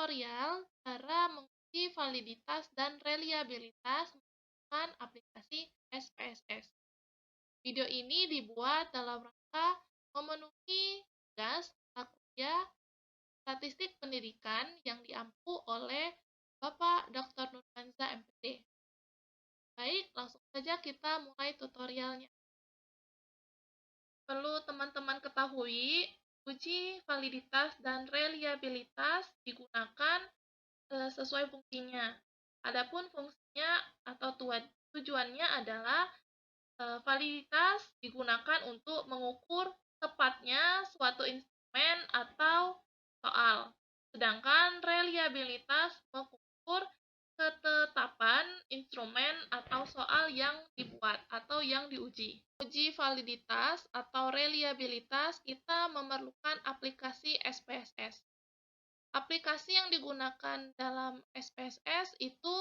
tutorial cara menguji validitas dan reliabilitas menggunakan aplikasi SPSS. Video ini dibuat dalam rangka memenuhi tugas mata kuliah Statistik Pendidikan yang diampu oleh Bapak Dr. Nurmanza MPD. Baik, langsung saja kita mulai tutorialnya. Perlu teman-teman ketahui, uji validitas dan reliabilitas digunakan sesuai fungsinya. Adapun fungsinya atau tujuannya adalah validitas digunakan untuk mengukur tepatnya suatu instrumen atau soal. Sedangkan reliabilitas mengukur ketetapan instrumen atau soal yang dibuat atau yang diuji. Uji validitas atau reliabilitas kita memerlukan aplikasi SPSS. Aplikasi yang digunakan dalam SPSS itu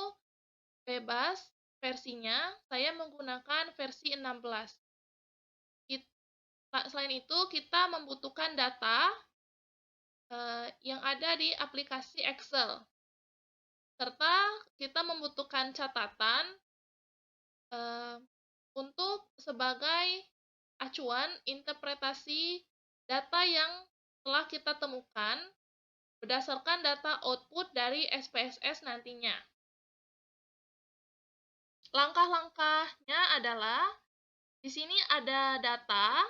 bebas versinya, saya menggunakan versi 16. Selain itu, kita membutuhkan data yang ada di aplikasi Excel. Serta kita membutuhkan catatan untuk sebagai acuan interpretasi data yang telah kita temukan berdasarkan data output dari SPSS nantinya. Langkah-langkahnya adalah di sini ada data,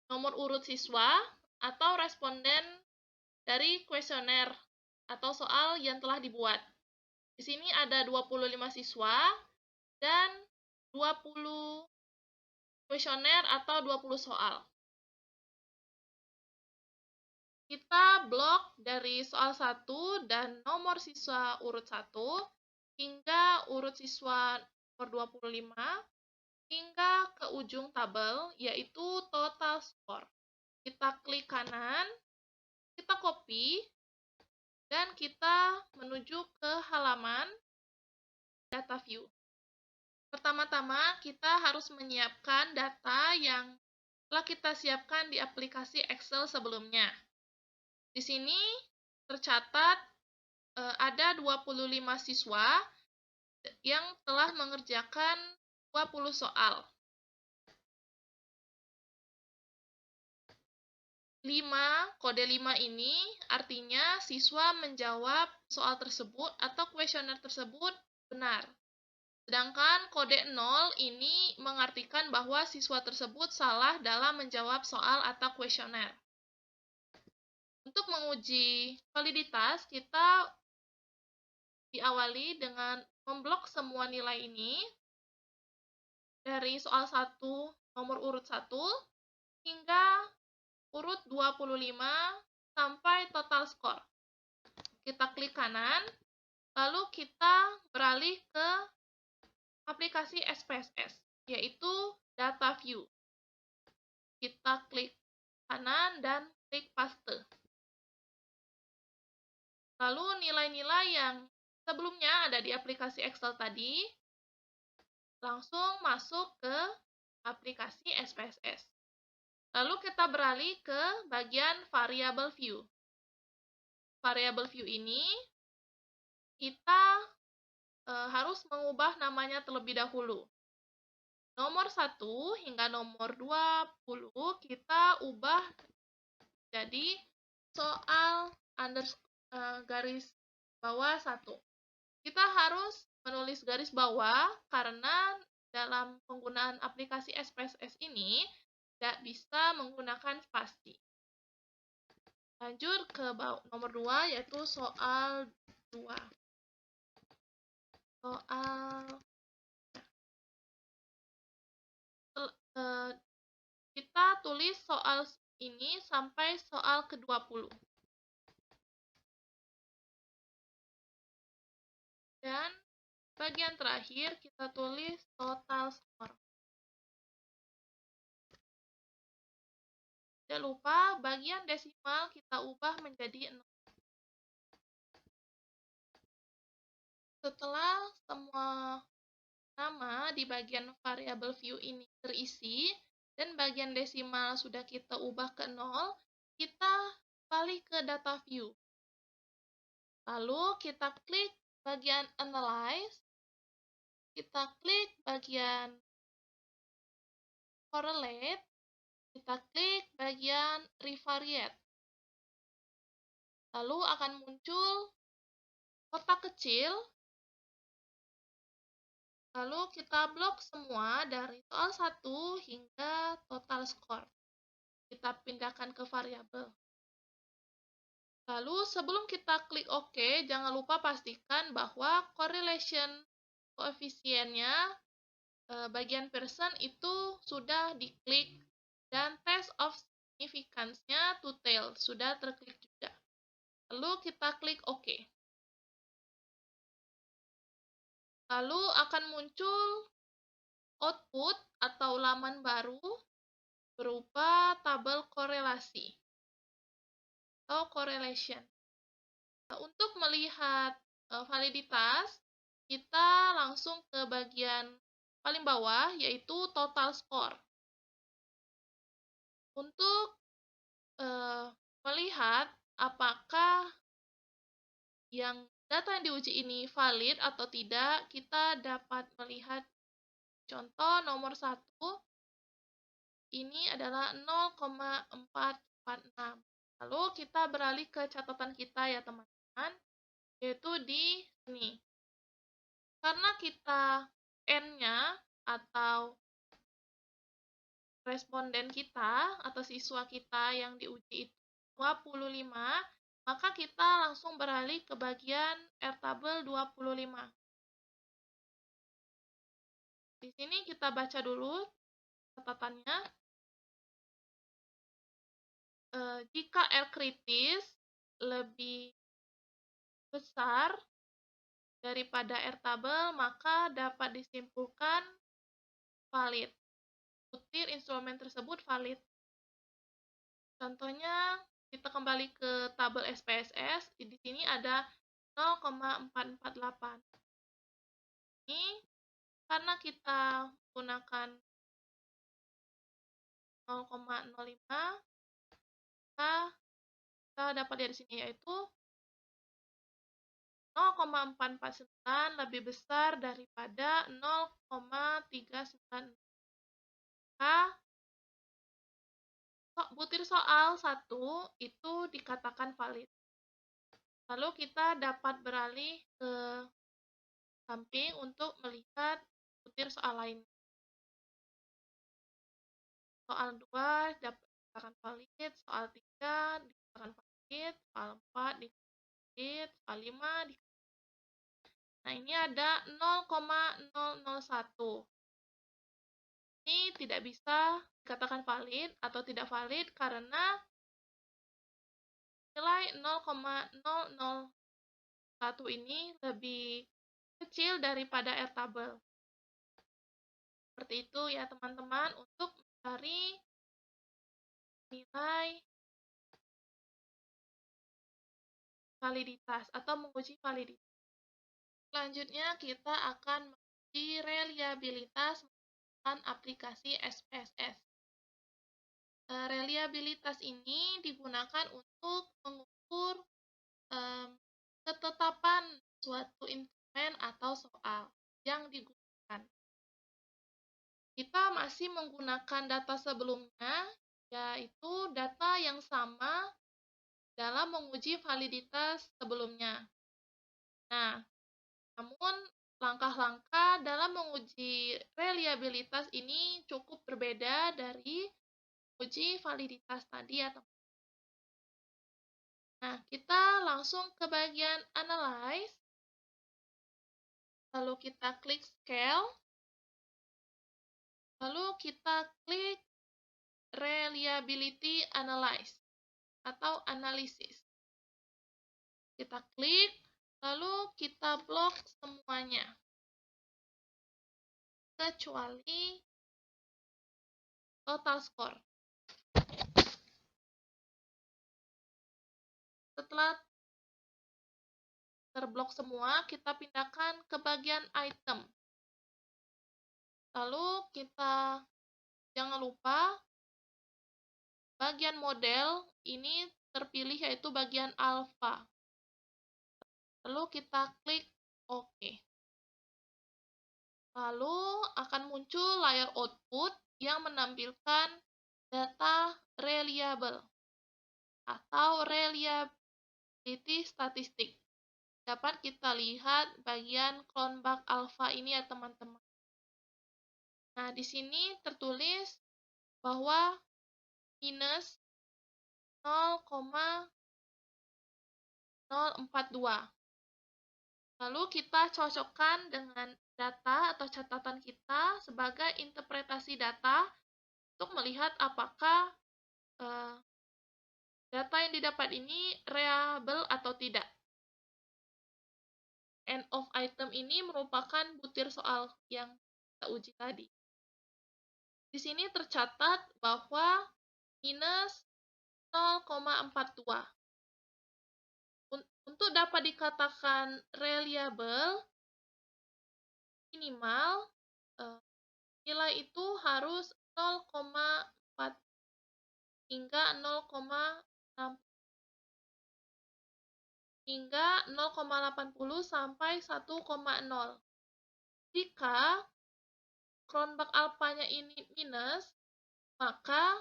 nomor urut siswa, atau responden dari kuesioner atau soal yang telah dibuat. Di sini ada 25 siswa dan 20 kuesioner atau 20 soal. Kita blok dari soal 1 dan nomor siswa urut 1 hingga urut siswa nomor 25 hingga ke ujung tabel, yaitu total score. Kita klik kanan, kita copy, dan kita menuju ke halaman data view. Pertama-tama, kita harus menyiapkan data yang telah kita siapkan di aplikasi Excel sebelumnya. Di sini tercatat ada 25 siswa yang telah mengerjakan 20 soal. 5, kode 5 ini artinya siswa menjawab soal tersebut atau kuesioner tersebut benar. Sedangkan kode 0 ini mengartikan bahwa siswa tersebut salah dalam menjawab soal atau kuesioner. Untuk menguji validitas, kita diawali dengan memblok semua nilai ini dari soal 1 nomor urut 1 hingga urut 25 sampai total skor. Kita klik kanan, lalu kita beralih ke aplikasi SPSS, yaitu Data View. Kita klik kanan dan klik paste. Lalu nilai-nilai yang sebelumnya ada di aplikasi Excel tadi, langsung masuk ke aplikasi SPSS. Lalu kita beralih ke bagian Variable View. Variable View ini kita harus mengubah namanya terlebih dahulu. Nomor 1 hingga nomor 20 kita ubah jadi soal garis bawah 1. Kita harus menulis garis bawah karena dalam penggunaan aplikasi SPSS ini tidak bisa menggunakan spasi. Lanjut ke nomor 2, yaitu soal 2. Kita tulis soal ini sampai soal ke-20. Dan bagian terakhir kita tulis total skor. Tidak lupa bagian desimal kita ubah menjadi 0. Setelah semua nama di bagian variable view ini terisi dan bagian desimal sudah kita ubah ke 0, kita balik ke data view. Lalu kita klik bagian Analyze, kita klik bagian Correlate, kita klik bagian Revariate. Lalu akan muncul kotak kecil, lalu kita blok semua dari soal 1 hingga total score. Kita pindahkan ke variabel. Lalu sebelum kita klik OK, jangan lupa pastikan bahwa correlation koefisiennya bagian persen itu sudah diklik dan test of significance-nya to tail sudah terklik juga. Lalu kita klik OK. Lalu akan muncul output atau laman baru berupa tabel korelasi atau correlation. Untuk melihat validitas, kita langsung ke bagian paling bawah, yaitu total score. Untuk melihat apakah yang data yang diuji ini valid atau tidak, kita dapat melihat contoh nomor 1, ini adalah 0,446. Lalu kita beralih ke catatan kita ya teman-teman, yaitu di sini. Karena kita N-nya atau responden kita atau siswa kita yang diuji itu 25, maka kita langsung beralih ke bagian Airtable 25. Di sini kita baca dulu catatannya. Jika R kritis lebih besar daripada Airtable, maka dapat disimpulkan valid. Butir instrumen tersebut valid. Contohnya, kita kembali ke tabel SPSS. Di sini ada 0,448. Ini karena kita menggunakan 0,05, maka kita dapat lihat di sini yaitu 0,449 lebih besar daripada 0,396. Maka butir soal 1 itu dikatakan valid. Lalu kita dapat beralih ke samping untuk melihat butir soal lain. Soal 2 dapat dikatakan valid, soal 3 dikatakan valid, soal 4 dikatakan valid, soal 5 dikatakan. Nah, ini ada 0,001. Ini tidak bisa dikatakan valid atau tidak valid karena nilai 0,001 ini lebih kecil daripada Airtable. Seperti itu ya teman-teman, untuk mencari nilai validitas atau menguji validitas. Selanjutnya kita akan menguji reliabilitas menggunakan aplikasi SPSS. Reliabilitas ini digunakan untuk mengukur ketetapan suatu instrumen atau soal yang digunakan. Kita masih menggunakan data sebelumnya, yaitu data yang sama dalam menguji validitas sebelumnya. Nah, namun langkah-langkah dalam menguji reliabilitas ini cukup berbeda dari uji validitas tadi ya teman. Nah, kita langsung ke bagian Analyze. Lalu kita klik Scale. Lalu kita klik Reliability Analyze atau Analisis. Kita klik, lalu kita blok semuanya. Kecuali total score. Setelah terblok semua, kita pindahkan ke bagian item. Lalu kita jangan lupa bagian model ini terpilih yaitu bagian alpha. Lalu kita klik OK. Lalu akan muncul layar output yang menampilkan data reliable atau reliability statistik. Dapat kita lihat bagian Cronbach alpha ini ya teman-teman. Nah, di sini tertulis bahwa minus 0,042. Lalu kita cocokkan dengan data atau catatan kita sebagai interpretasi data untuk melihat apakah data yang didapat ini reliable atau tidak. End of item ini merupakan butir soal yang kita uji tadi. Di sini tercatat bahwa minus 0,42. Untuk dapat dikatakan reliable, minimal nilai itu harus 0,4 hingga 0,6 hingga 0,80 sampai 1,0. Jika Cronbach alpha-nya ini minus, maka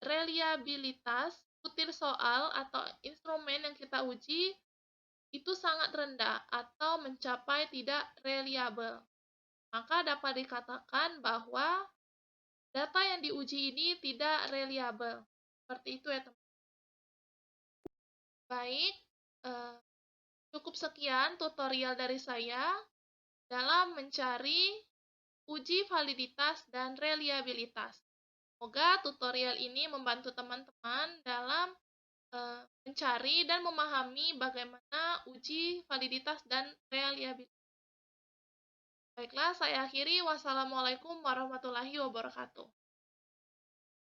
reliabilitas butir soal atau instrumen yang kita uji itu sangat rendah atau mencapai tidak reliable. Maka dapat dikatakan bahwa data yang diuji ini tidak reliable. Seperti itu ya teman. Baik, cukup sekian tutorial dari saya dalam mencari uji validitas dan reliabilitas. Semoga tutorial ini membantu teman-teman dalam mencari dan memahami bagaimana uji validitas dan reliabilitas. Baiklah, saya akhiri. Wassalamualaikum warahmatullahi wabarakatuh.